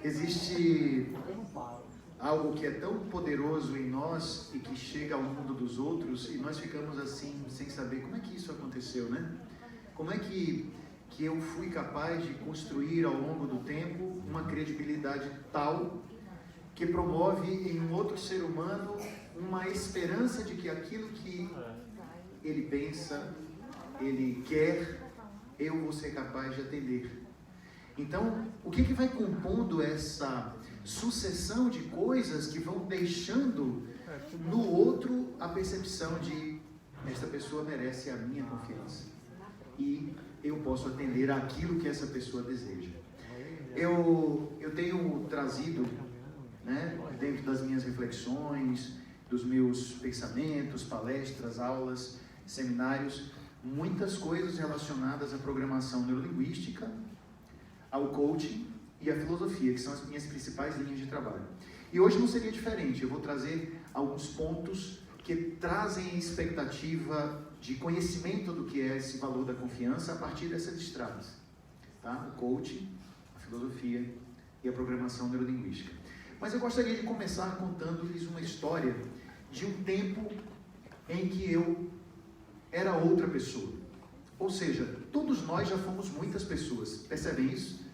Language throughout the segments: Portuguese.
Existe algo que é tão poderoso em nós e que chega ao mundo dos outros e nós ficamos assim, sem saber como é que isso aconteceu, né? Como é que eu fui capaz de construir ao longo do tempo uma credibilidade tal que promove em um outro ser humano uma esperança de que aquilo que ele pensa, ele quer, eu vou ser capaz de atender. Então, o que vai compondo essa sucessão de coisas que vão deixando no outro a percepção de esta pessoa merece a minha confiança e eu posso atender àquilo que essa pessoa deseja. Eu tenho trazido, né, dentro das minhas reflexões, dos meus pensamentos, palestras, aulas, seminários, muitas coisas relacionadas à programação neurolinguística, ao coaching e à filosofia, que são as minhas principais linhas de trabalho. E hoje não seria diferente, eu vou trazer alguns pontos que trazem a expectativa de conhecimento do que é esse valor da confiança a partir dessas estradas, tá? O coaching, a filosofia e a programação neurolinguística. Mas eu gostaria de começar contando-lhes uma história de um tempo em que eu era outra pessoa. Ou seja, todos nós já fomos muitas pessoas, percebem isso?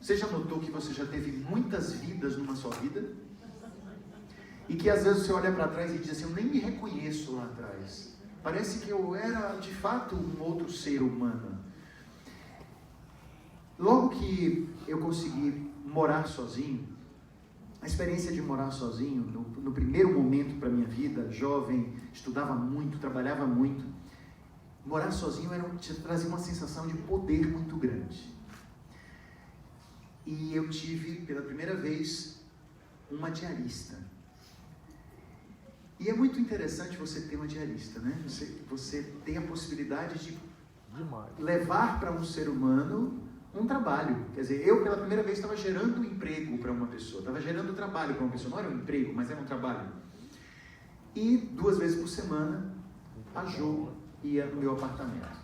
Você já notou que você já teve muitas vidas numa só vida? E que às vezes você olha para trás e diz assim, eu nem me reconheço lá atrás. Parece que eu era de fato um outro ser humano. Logo que eu consegui morar sozinho, a experiência de morar sozinho, no primeiro momento para a minha vida, jovem, estudava muito, trabalhava muito, morar sozinho trazia uma sensação de poder muito grande. E eu tive, pela primeira vez, uma diarista. E é muito interessante você ter uma diarista, né? Você tem a possibilidade de levar para um ser humano um trabalho. Quer dizer, eu pela primeira vez estava gerando emprego para uma pessoa, estava gerando trabalho para uma pessoa. Não era um emprego, mas era um trabalho. E 2 vezes por semana, a Jo ia no meu apartamento.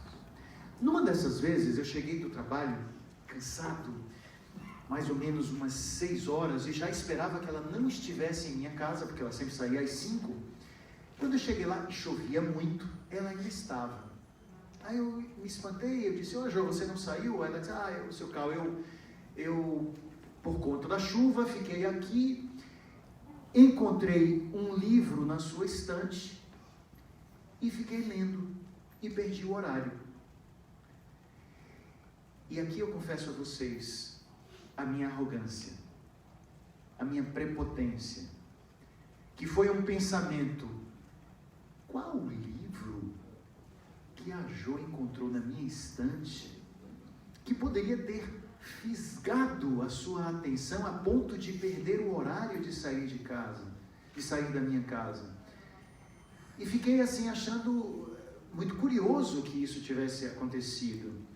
Numa dessas vezes, eu cheguei do trabalho, cansado, mais ou menos umas 6 horas, e já esperava que ela não estivesse em minha casa, porque ela sempre saía às 5. Quando eu cheguei lá, e chovia muito, ela ainda estava. Aí eu me espantei, eu disse, Jo, você não saiu? Aí ela disse, seu Cal, eu, por conta da chuva, fiquei aqui, encontrei um livro na sua estante, e fiquei lendo, e perdi o horário. E aqui eu confesso a vocês, a minha arrogância, a minha prepotência, que foi um pensamento, qual livro que a Jo encontrou na minha estante, que poderia ter fisgado a sua atenção a ponto de perder o horário de sair de casa, de sair da minha casa. E fiquei assim achando muito curioso que isso tivesse acontecido.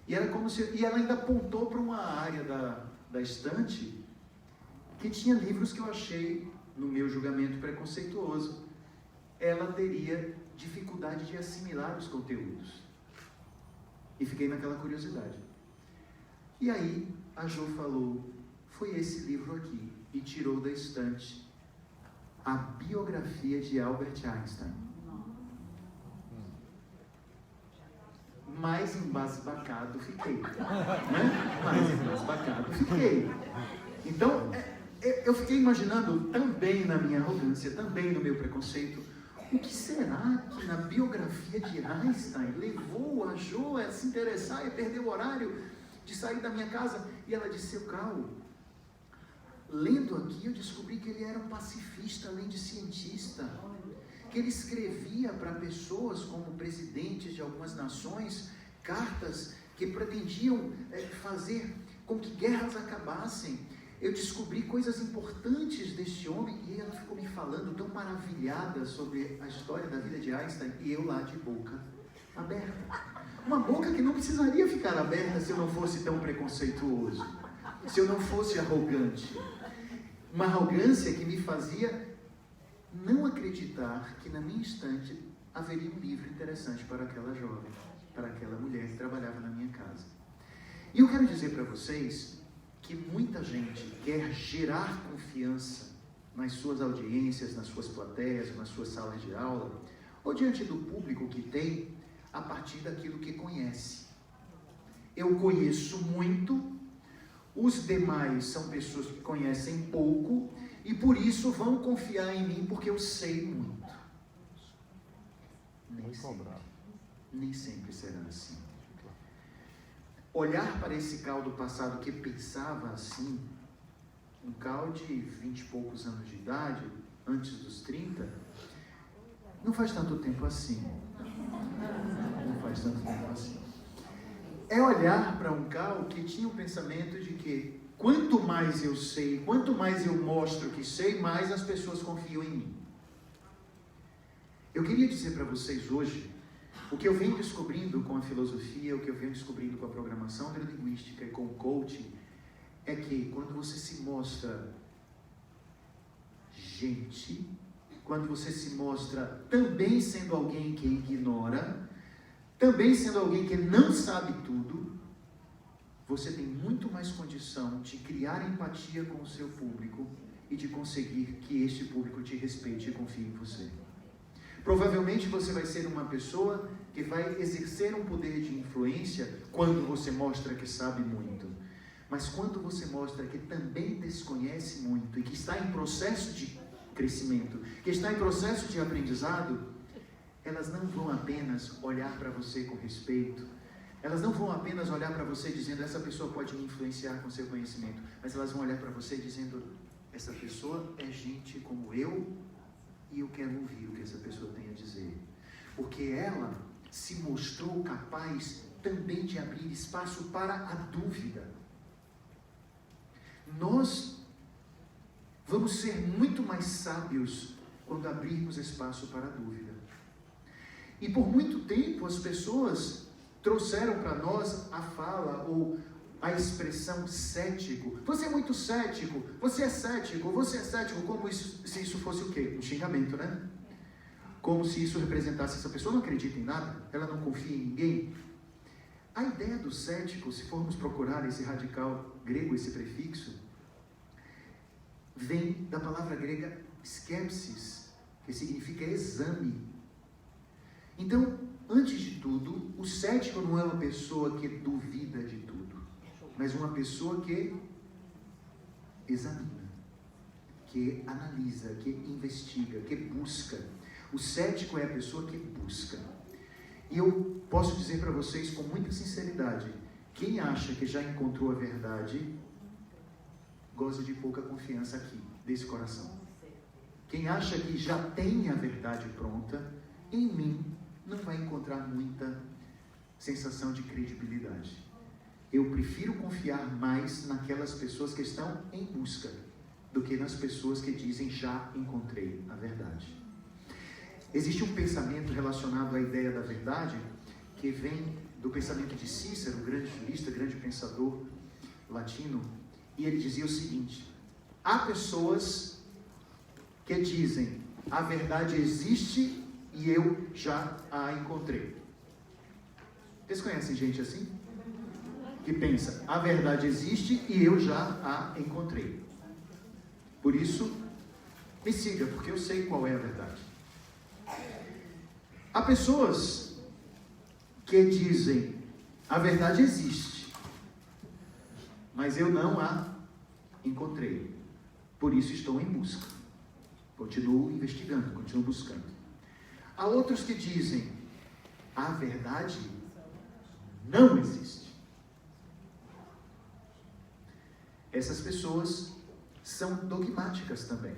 E era como se, e ela ainda apontou para uma área da estante que tinha livros que eu achei, no meu julgamento preconceituoso, ela teria dificuldade de assimilar os conteúdos. E fiquei naquela curiosidade. E aí a Jo falou, foi esse livro aqui, e tirou da estante a biografia de Albert Einstein. Mais embasbacado fiquei, né? Mais embasbacado fiquei. Então, eu fiquei imaginando, também na minha arrogância, também no meu preconceito, o que será que na biografia de Einstein levou a Jo a se interessar e perder o horário de sair da minha casa? E ela disse, seu Cal, lendo aqui eu descobri que ele era um pacifista além de cientista, que ele escrevia para pessoas como presidentes de algumas nações, cartas que pretendiam fazer com que guerras acabassem. Eu descobri coisas importantes deste homem, e ela ficou me falando tão maravilhada sobre a história da vida de Einstein, e eu lá de boca aberta. Uma boca que não precisaria ficar aberta se eu não fosse tão preconceituoso, se eu não fosse arrogante. Uma arrogância que me fazia não acreditar que na minha estante haveria um livro interessante para aquela jovem, para aquela mulher que trabalhava na minha casa. E eu quero dizer para vocês que muita gente quer gerar confiança nas suas audiências, nas suas plateias, nas suas salas de aula, ou diante do público que tem, a partir daquilo que conhece. Eu conheço muito, os demais são pessoas que conhecem pouco, e por isso vão confiar em mim porque eu sei muito. Nem sempre será assim. Olhar para esse Cal do passado que pensava assim, um Cal de 20 e poucos anos de idade, antes dos 30, não faz tanto tempo assim. Não faz tanto tempo assim. É olhar para um Cal que tinha o pensamento de que quanto mais eu sei, quanto mais eu mostro que sei, mais as pessoas confiam em mim. Eu queria dizer para vocês hoje, o que eu venho descobrindo com a filosofia, o que eu venho descobrindo com a programação neurolinguística e com o coaching, é que quando você se mostra gente, quando você se mostra também sendo alguém que ignora, também sendo alguém que não sabe tudo, você tem muito mais condição de criar empatia com o seu público e de conseguir que este público te respeite e confie em você. Provavelmente você vai ser uma pessoa que vai exercer um poder de influência quando você mostra que sabe muito. Mas quando você mostra que também desconhece muito e que está em processo de crescimento, que está em processo de aprendizado, elas não vão apenas olhar para você com respeito, elas não vão apenas olhar para você dizendo, essa pessoa pode me influenciar com seu conhecimento, mas elas vão olhar para você dizendo, essa pessoa é gente como eu e eu quero ouvir o que essa pessoa tem a dizer. Porque ela se mostrou capaz também de abrir espaço para a dúvida. Nós vamos ser muito mais sábios quando abrirmos espaço para a dúvida. E por muito tempo as pessoas trouxeram para nós a fala ou a expressão cético. Você é muito cético, você é cético, como se isso fosse o quê? Um xingamento, né? Como se isso representasse essa pessoa não acredita em nada, ela não confia em ninguém. A ideia do cético, se formos procurar esse radical grego, esse prefixo, vem da palavra grega skepsis, que significa exame. Então, antes de tudo, o cético não é uma pessoa que duvida de tudo, mas uma pessoa que examina, que analisa, que investiga, que busca. O cético é a pessoa que busca. E eu posso dizer para vocês com muita sinceridade, quem acha que já encontrou a verdade, goza de pouca confiança aqui, desse coração. Quem acha que já tem a verdade pronta, em mim, não vai encontrar muita sensação de credibilidade. Eu prefiro confiar mais naquelas pessoas que estão em busca, do que nas pessoas que dizem, já encontrei a verdade. Existe um pensamento relacionado à ideia da verdade, que vem do pensamento de Cícero, grande jurista, grande pensador latino, e ele dizia o seguinte, há pessoas que dizem, a verdade existe e eu já a encontrei. Vocês conhecem gente assim? Que pensa, a verdade existe e eu já a encontrei. Por isso, me siga, porque eu sei qual é a verdade. Há pessoas que dizem, a verdade existe, mas eu não a encontrei. Por isso estou em busca. Continuo investigando, continuo buscando. Há outros que dizem, a verdade não existe. Essas pessoas são dogmáticas também.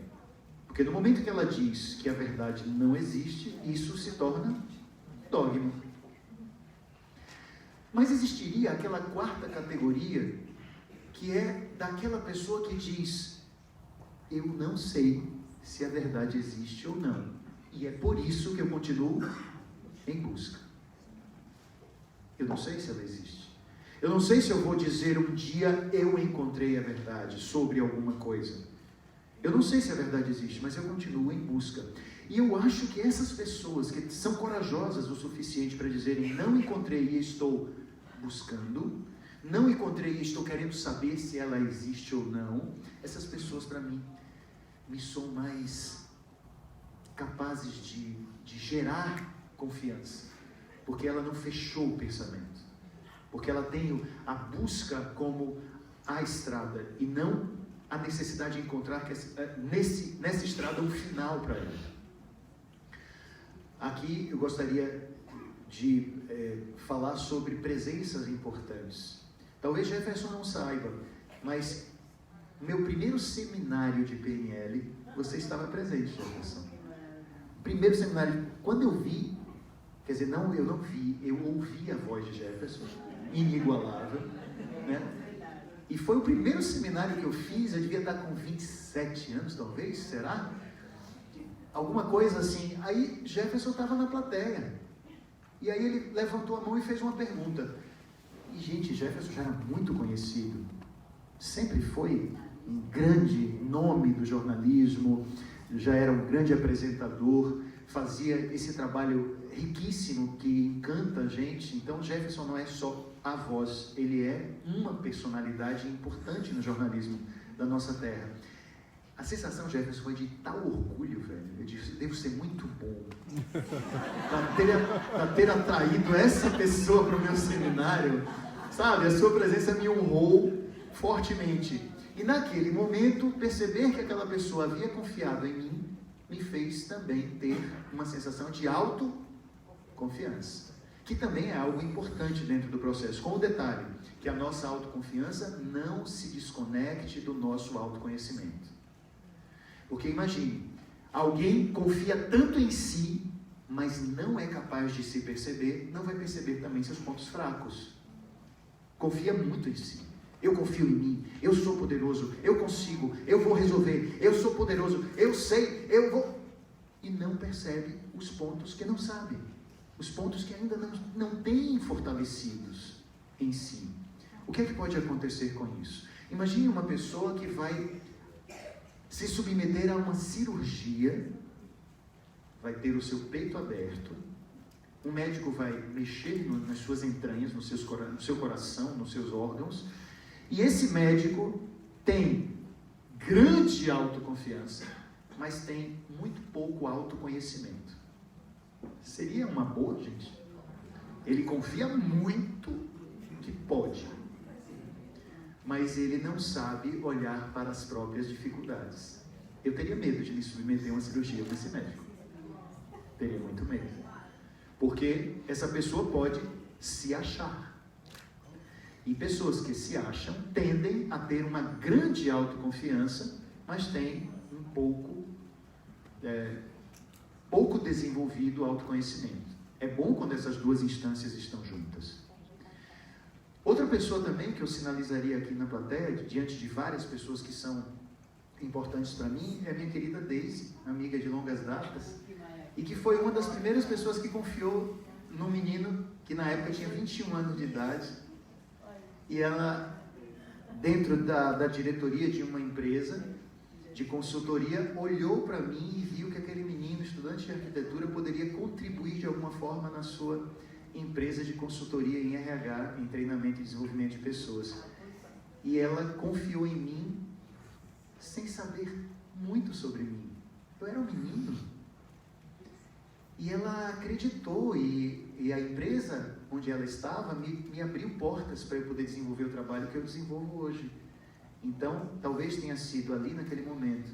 Porque no momento que ela diz que a verdade não existe, isso se torna dogma. Mas existiria aquela quarta categoria, que é daquela pessoa que diz, eu não sei se a verdade existe ou não. E é por isso que eu continuo em busca. Eu não sei se ela existe. Eu não sei se eu vou dizer um dia, eu encontrei a verdade sobre alguma coisa. Eu não sei se a verdade existe, mas eu continuo em busca. E eu acho que essas pessoas que são corajosas o suficiente para dizerem, não encontrei e estou buscando, não encontrei e estou querendo saber se ela existe ou não, essas pessoas para mim me são mais capazes de gerar confiança, porque ela não fechou o pensamento, porque ela tem a busca como a estrada e não a necessidade de encontrar nessa estrada um final para ela. Aqui eu gostaria de falar sobre presenças importantes. Talvez Jefferson não saiba, mas meu primeiro seminário de PNL, você estava presente, Jefferson. Primeiro seminário, quando eu vi, quer dizer, não, eu não vi, eu ouvi a voz de Jefferson, inigualável, né? E foi o primeiro seminário que eu fiz, eu devia estar com 27 anos, talvez, será? Alguma coisa assim. Aí Jefferson estava na plateia. E aí ele levantou a mão e fez uma pergunta. E, gente, Jefferson já era muito conhecido. Sempre foi um grande nome do jornalismo, já era um grande apresentador, fazia esse trabalho riquíssimo que encanta a gente. Então, Jefferson não é só a voz, ele é uma personalidade importante no jornalismo da nossa terra. A sensação, Jefferson, foi de tal orgulho, velho. Eu disse, devo ser muito bom para ter atraído essa pessoa para o meu seminário, sabe? A sua presença me honrou fortemente. E naquele momento, perceber que aquela pessoa havia confiado em mim, me fez também ter uma sensação de autoconfiança, que também é algo importante dentro do processo, com o detalhe que a nossa autoconfiança não se desconecte do nosso autoconhecimento. Porque imagine, alguém confia tanto em si, mas não é capaz de se perceber, não vai perceber também seus pontos fracos. Confia muito em si. Eu confio em mim, eu sou poderoso, eu consigo, eu vou resolver, eu sou poderoso, eu sei, eu vou... E não percebe os pontos que não sabe, os pontos que ainda não têm fortalecidos em si. O que é que pode acontecer com isso? Imagine uma pessoa que vai se submeter a uma cirurgia, vai ter o seu peito aberto, um médico vai mexer nas suas entranhas, no seu coração, nos seus órgãos, e esse médico tem grande autoconfiança, mas tem muito pouco autoconhecimento. Seria uma boa, gente? Ele confia muito que pode, mas ele não sabe olhar para as próprias dificuldades. Eu teria medo de me submeter a uma cirurgia com esse médico. Teria muito medo. Porque essa pessoa pode se achar. E pessoas que se acham tendem a ter uma grande autoconfiança, mas têm um pouco desenvolvido autoconhecimento. É bom quando essas duas instâncias estão juntas. Outra pessoa também que eu sinalizaria aqui na plateia, diante de várias pessoas que são importantes para mim, é a minha querida Daisy, amiga de longas datas, e que foi uma das primeiras pessoas que confiou num menino que na época tinha 21 anos de idade, e ela, dentro da diretoria de uma empresa de consultoria, olhou para mim e viu que aquele menino, estudante de arquitetura, poderia contribuir de alguma forma na sua empresa de consultoria em RH, em treinamento e desenvolvimento de pessoas. E ela confiou em mim sem saber muito sobre mim. Eu era um menino. E ela acreditou, e a empresa onde ela estava me abriu portas para eu poder desenvolver o trabalho que eu desenvolvo hoje. Então, talvez tenha sido ali naquele momento,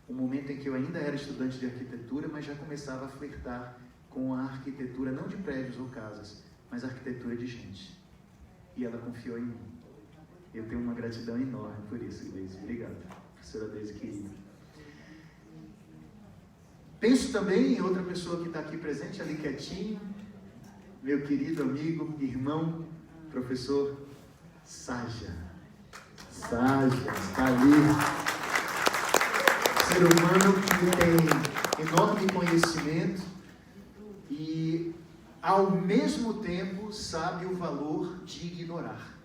um momento em que eu ainda era estudante de arquitetura, mas já começava a flertar com a arquitetura, não de prédios ou casas, mas a arquitetura de gente. E ela confiou em mim. Eu tenho uma gratidão enorme por isso, Deise. Obrigado, professora Deise querida. Penso também em outra pessoa que está aqui presente, ali quietinho, meu querido amigo, irmão, professor Saja. Saja, está ali. Ser humano que tem enorme conhecimento e, ao mesmo tempo, sabe o valor de ignorar.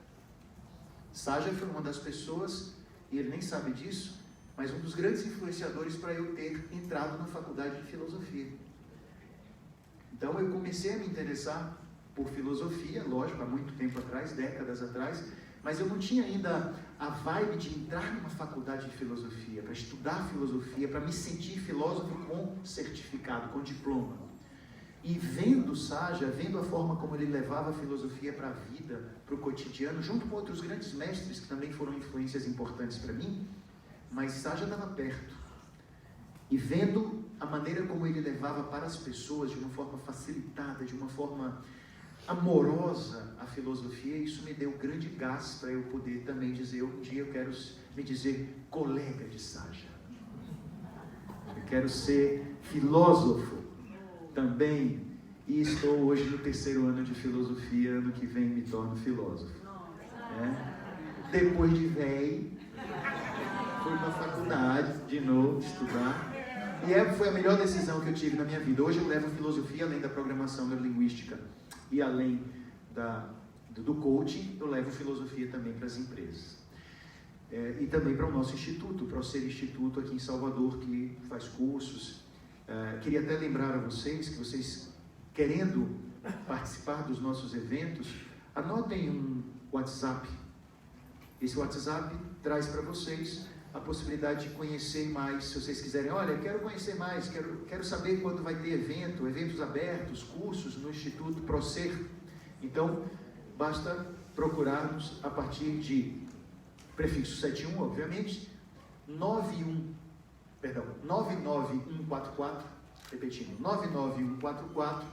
Saja foi uma das pessoas, e ele nem sabe disso, mas um dos grandes influenciadores para eu ter entrado na faculdade de filosofia. Então eu comecei a me interessar por filosofia, lógico, há muito tempo atrás, décadas atrás, mas eu não tinha ainda a vibe de entrar numa faculdade de filosofia, para estudar filosofia, para me sentir filósofo com certificado, com diploma. E vendo Saja, vendo a forma como ele levava a filosofia para a vida, para o cotidiano, junto com outros grandes mestres que também foram influências importantes para mim, mas Saja estava perto. E vendo a maneira como ele levava para as pessoas de uma forma facilitada, de uma forma amorosa a filosofia, isso me deu grande gás para eu poder também dizer, um dia eu quero me dizer colega de Saja. Eu quero ser filósofo também, e estou hoje no 3º ano de filosofia, ano que vem me torno filósofo. Depois de velho, fui para a faculdade de novo estudar, e foi a melhor decisão que eu tive na minha vida. Hoje eu levo filosofia além da programação neurolinguística e além do coaching, eu levo filosofia também para as empresas. E também para o nosso instituto, para o Ser Instituto aqui em Salvador, que faz cursos. Queria até lembrar a vocês que vocês, querendo participar dos nossos eventos, anotem um WhatsApp. Esse WhatsApp traz para vocês a possibilidade de conhecer mais, se vocês quiserem, olha, quero conhecer mais, quero saber quando vai ter eventos abertos, cursos no Instituto ProSer. Então, basta procurarmos a partir de prefixo 71, obviamente, 99144, repetindo, 99144,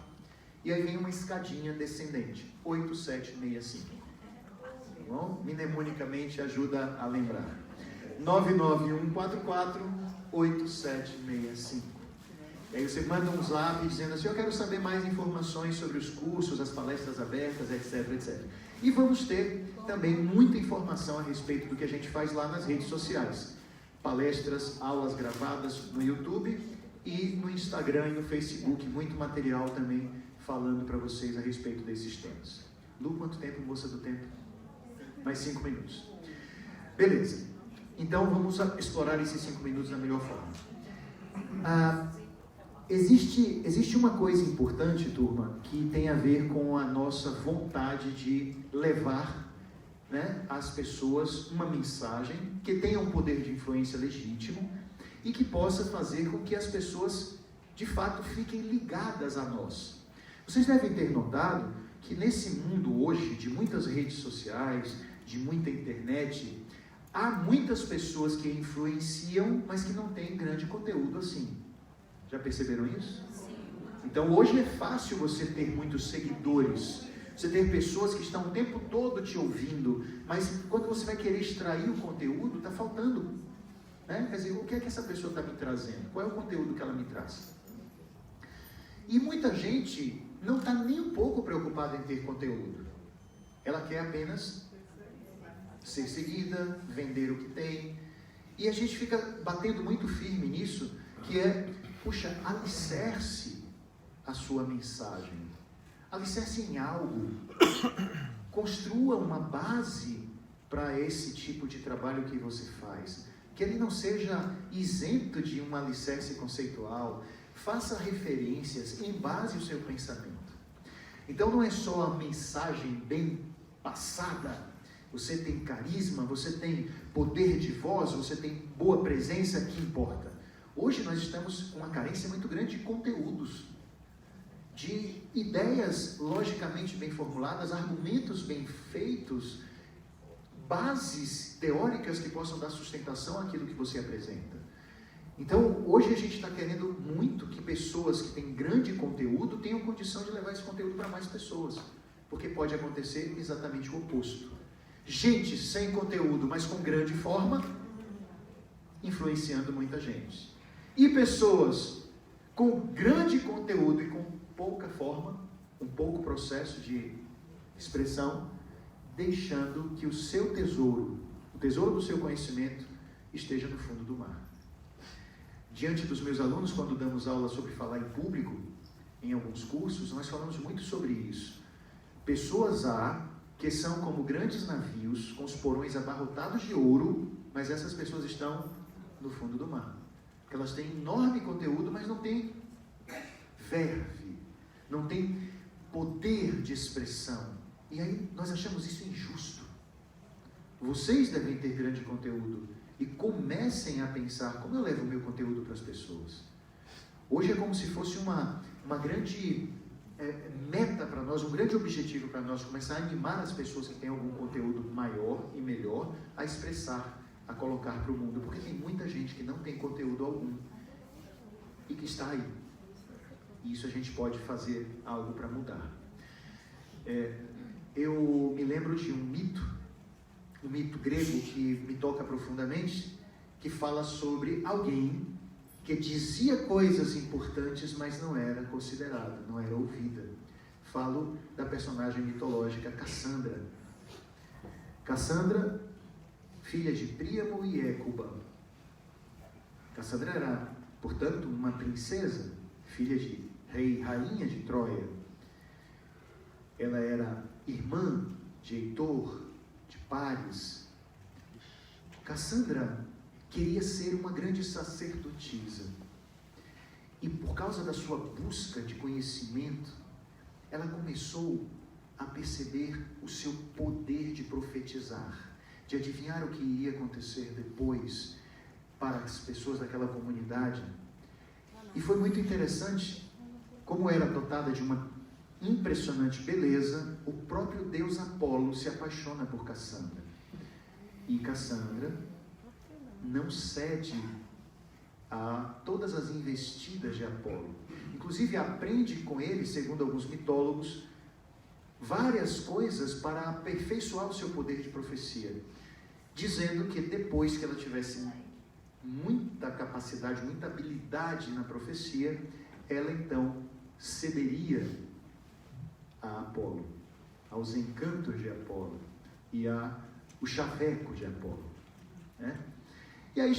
e aí vem uma escadinha descendente, 8765. Tá bom? Mnemonicamente ajuda a lembrar. 99144-8765. E aí você manda um zap dizendo assim, eu quero saber mais informações sobre os cursos, as palestras abertas, etc, etc. E vamos ter também muita informação a respeito do que a gente faz lá nas redes sociais. Palestras, aulas gravadas no YouTube e no Instagram e no Facebook, muito material também falando para vocês a respeito desses temas. Lu, quanto tempo, moça do tempo? Mais 5 minutos. Beleza. Então, vamos explorar esses 5 minutos da melhor forma. Existe uma coisa importante, turma, que tem a ver com a nossa vontade de levar, né, às pessoas uma mensagem que tenha um poder de influência legítimo e que possa fazer com que as pessoas, de fato, fiquem ligadas a nós. Vocês devem ter notado que nesse mundo hoje, de muitas redes sociais, de muita internet, há muitas pessoas que influenciam, mas que não têm grande conteúdo assim. Já perceberam isso? Sim. Então hoje é fácil você ter muitos seguidores, você ter pessoas que estão o tempo todo te ouvindo, mas quando você vai querer extrair o conteúdo, está faltando. Né? Quer dizer, o que é que essa pessoa está me trazendo? Qual é o conteúdo que ela me traz? E muita gente não está nem um pouco preocupada em ter conteúdo. Ela quer apenas ser seguida, vender o que tem. E a gente fica batendo muito firme nisso, que é, puxa, alicerce a sua mensagem. Alicerce em algo. Construa uma base para esse tipo de trabalho que você faz. Que ele não seja isento de um alicerce conceitual. Faça referências, embase o seu pensamento. Então não é só a mensagem bem passada. Você tem carisma, você tem poder de voz, você tem boa presença, que importa. Hoje nós estamos com uma carência muito grande de conteúdos, de ideias logicamente bem formuladas, argumentos bem feitos, bases teóricas que possam dar sustentação àquilo que você apresenta. Então, hoje a gente está querendo muito que pessoas que têm grande conteúdo tenham condição de levar esse conteúdo para mais pessoas, porque pode acontecer exatamente o oposto. Gente sem conteúdo, mas com grande forma, influenciando muita gente. E pessoas com grande conteúdo e com pouca forma, um pouco processo de expressão, deixando que o seu tesouro, o tesouro do seu conhecimento, esteja no fundo do mar. Diante dos meus alunos, quando damos aula sobre falar em público, em alguns cursos, nós falamos muito sobre isso. Pessoas que são como grandes navios, com os porões abarrotados de ouro, mas essas pessoas estão no fundo do mar. Elas têm enorme conteúdo, mas não têm verve, não têm poder de expressão. E aí nós achamos isso injusto. Vocês devem ter grande conteúdo e comecem a pensar como eu levo o meu conteúdo para as pessoas. Hoje é como se fosse uma grande meta para nós, um grande objetivo para nós, começar a animar as pessoas que têm algum conteúdo maior e melhor a expressar, a colocar para o mundo, porque tem muita gente que não tem conteúdo algum e que está aí. E isso a gente pode fazer algo para mudar. Eu me lembro de um mito grego que me toca profundamente, que fala sobre alguém que dizia coisas importantes, mas não era considerada, não era ouvida. Falo da personagem mitológica Cassandra. Cassandra, filha de Príamo e Écuba. Cassandra era, portanto, uma princesa, filha de rei e rainha de Troia. Ela era irmã de Heitor, de Paris. Cassandra queria ser uma grande sacerdotisa. E por causa da sua busca de conhecimento, ela começou a perceber o seu poder de profetizar, de adivinhar o que iria acontecer depois para as pessoas daquela comunidade. E foi muito interessante, como era dotada de uma impressionante beleza, o próprio deus Apolo se apaixona por Cassandra. E Cassandra não cede a todas as investidas de Apolo. Inclusive aprende com ele, segundo alguns mitólogos, várias coisas para aperfeiçoar o seu poder de profecia, dizendo que depois que ela tivesse muita capacidade, muita habilidade na profecia, ela então cederia a Apolo, aos encantos de Apolo e o chaveco de Apolo, né? E aí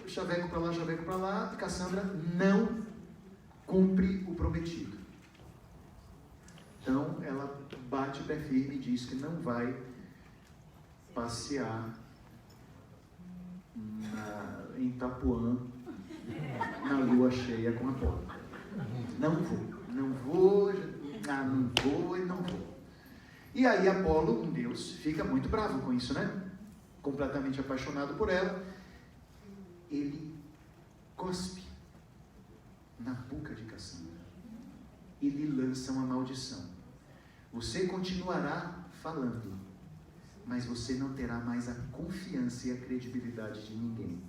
chaveco para lá, Cassandra não cumpre o prometido. Então ela bate o pé firme e diz que não vai passear em Itapuã na lua cheia com Apolo. Não vou. E aí Apolo, um deus, fica muito bravo com isso, né? Completamente apaixonado por ela. Ele cospe na boca de Cassandra e lhe lança uma maldição. Você continuará falando, mas você não terá mais a confiança e a credibilidade de ninguém.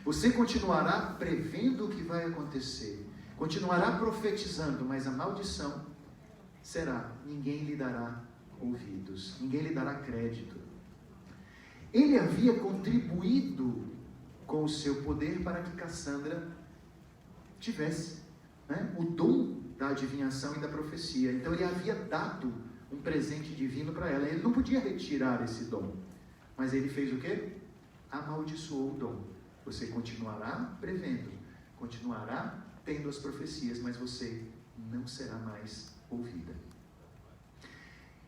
Você continuará prevendo o que vai acontecer, continuará profetizando, mas a maldição será: ninguém lhe dará ouvidos, ninguém lhe dará crédito. Ele havia contribuído com o seu poder para que Cassandra tivesse, né, o dom da adivinhação e da profecia. Então ele havia dado um presente divino para ela. Ele não podia retirar esse dom, mas ele fez o quê? Amaldiçoou o dom. Você continuará prevendo, continuará tendo as profecias, mas você não será mais ouvida.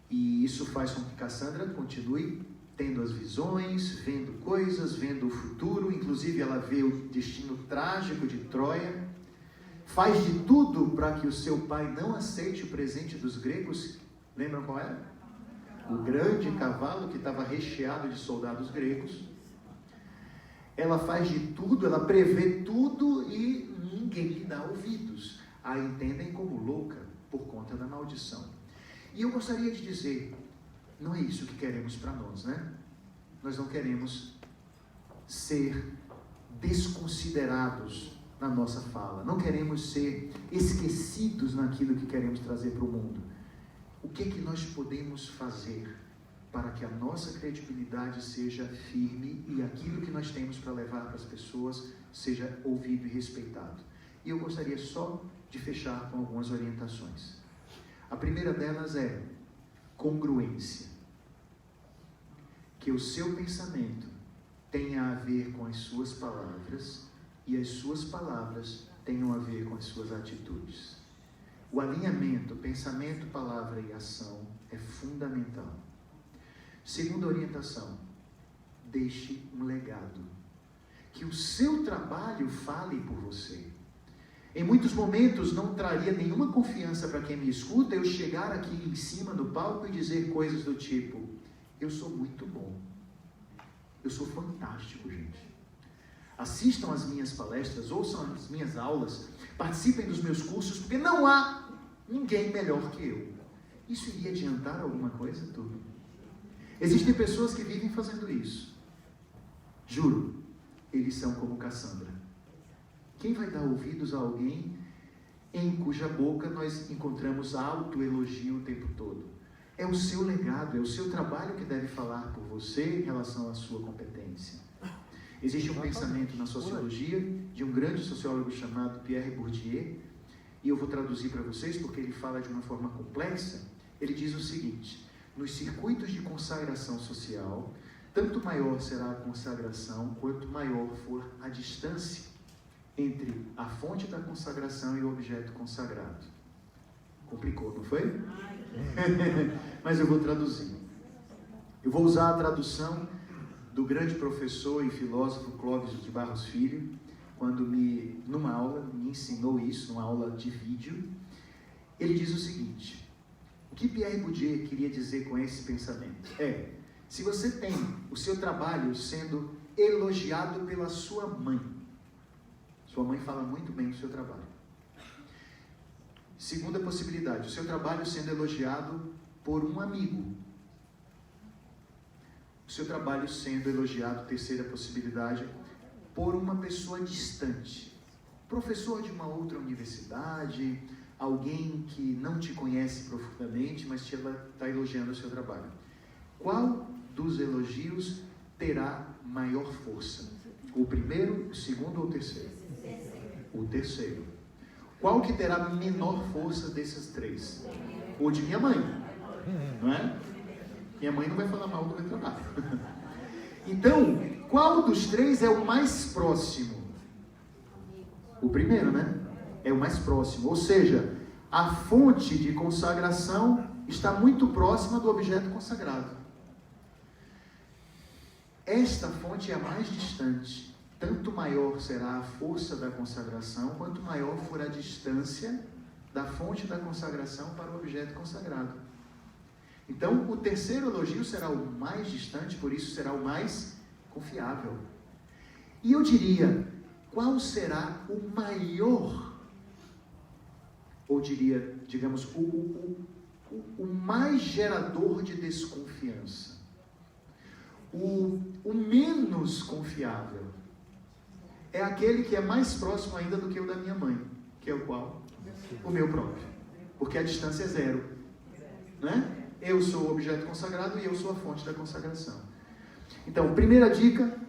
E isso faz com que Cassandra continue tendo as visões, vendo coisas, vendo o futuro. Inclusive ela vê o destino trágico de Troia, faz de tudo para que o seu pai não aceite o presente dos gregos. Lembram qual era? O grande cavalo que estava recheado de soldados gregos. Ela faz de tudo, ela prevê tudo e ninguém lhe dá ouvidos. A entendem como louca por conta da maldição. E eu gostaria de dizer, não é isso que queremos para nós, né? Nós não queremos ser desconsiderados na nossa fala. Não queremos ser esquecidos naquilo que queremos trazer para o mundo. O que é que nós podemos fazer para que a nossa credibilidade seja firme e aquilo que nós temos para levar para as pessoas seja ouvido e respeitado? E eu gostaria só de fechar com algumas orientações. A primeira delas é congruência. Que o seu pensamento tenha a ver com as suas palavras e as suas palavras tenham a ver com as suas atitudes. O alinhamento, pensamento, palavra e ação é fundamental. Segunda orientação, deixe um legado. Que o seu trabalho fale por você. Em muitos momentos não traria nenhuma confiança para quem me escuta eu chegar aqui em cima do palco e dizer coisas do tipo: eu sou muito bom, eu sou fantástico, gente. Assistam às minhas palestras, ouçam as minhas aulas, participem dos meus cursos, porque não há ninguém melhor que eu. Isso iria adiantar alguma coisa? Tudo. Existem pessoas que vivem fazendo isso. Juro, eles são como Cassandra. Quem vai dar ouvidos a alguém em cuja boca nós encontramos autoelogio o tempo todo? É o seu legado, é o seu trabalho que deve falar por você em relação à sua competência. Existe um pensamento na sociologia de um grande sociólogo chamado Pierre Bourdieu, e eu vou traduzir para vocês porque ele fala de uma forma complexa. Ele diz o seguinte: nos circuitos de consagração social, tanto maior será a consagração, quanto maior for a distância entre a fonte da consagração e o objeto consagrado. Complicou, não foi? Mas eu vou traduzir. Eu vou usar a tradução do grande professor e filósofo Clóvis de Barros Filho, quando numa aula, me ensinou isso, numa aula de vídeo. Ele diz o seguinte: o que Pierre Bourdieu queria dizer com esse pensamento é: se você tem o seu trabalho sendo elogiado pela sua mãe fala muito bem do seu trabalho. Segunda possibilidade, o seu trabalho sendo elogiado por um amigo. O seu trabalho sendo elogiado, terceira possibilidade, por uma pessoa distante. Professor de uma outra universidade, alguém que não te conhece profundamente, mas está elogiando o seu trabalho. Qual dos elogios terá maior força? O primeiro, o segundo ou o terceiro? O terceiro. Qual que terá menor força desses três? O de minha mãe, não é? Minha mãe não vai falar mal do meu trabalho. Então, qual dos três é o mais próximo? O primeiro, né? É o mais próximo. Ou seja, a fonte de consagração está muito próxima do objeto consagrado. Esta fonte é a mais distante. Tanto maior será a força da consagração, quanto maior for a distância da fonte da consagração para o objeto consagrado. Então, o terceiro elogio será o mais distante, por isso será o mais confiável. E eu diria, qual será o maior, ou diria, digamos, o mais gerador de desconfiança? O menos confiável é aquele que é mais próximo ainda do que o da minha mãe, que é o qual? O meu próprio. Porque a distância é zero, né? Eu sou o objeto consagrado e eu sou a fonte da consagração. Então, primeira dica,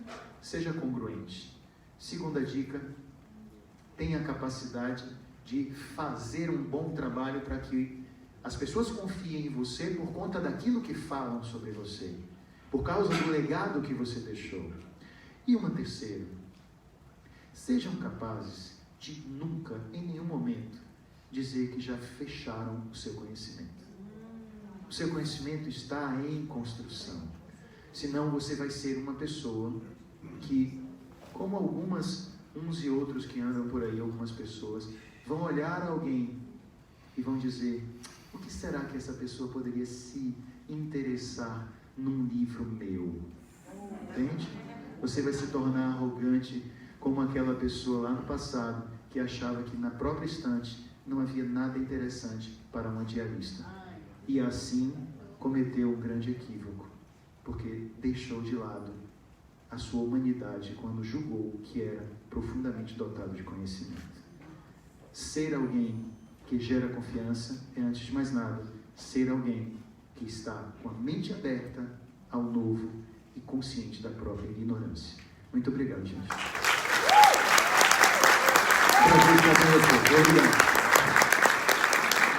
seja congruente. Segunda dica, tenha a capacidade de fazer um bom trabalho para que as pessoas confiem em você por conta daquilo que falam sobre você, por causa do legado que você deixou. E uma terceira, sejam capazes de nunca, em nenhum momento, dizer que já fecharam o seu conhecimento. O seu conhecimento está em construção. Senão você vai ser uma pessoa que, como uns e outros que andam por aí, algumas pessoas, vão olhar alguém e vão dizer: o que será que essa pessoa poderia se interessar num livro meu? Entende? Você vai se tornar arrogante como aquela pessoa lá no passado que achava que na própria estante não havia nada interessante para uma diarista. E assim cometeu um grande equívoco, porque deixou de lado a sua humanidade quando julgou que era profundamente dotado de conhecimento. Ser alguém que gera confiança é, antes de mais nada, ser alguém que está com a mente aberta ao novo e consciente da própria ignorância. Muito obrigado, gente.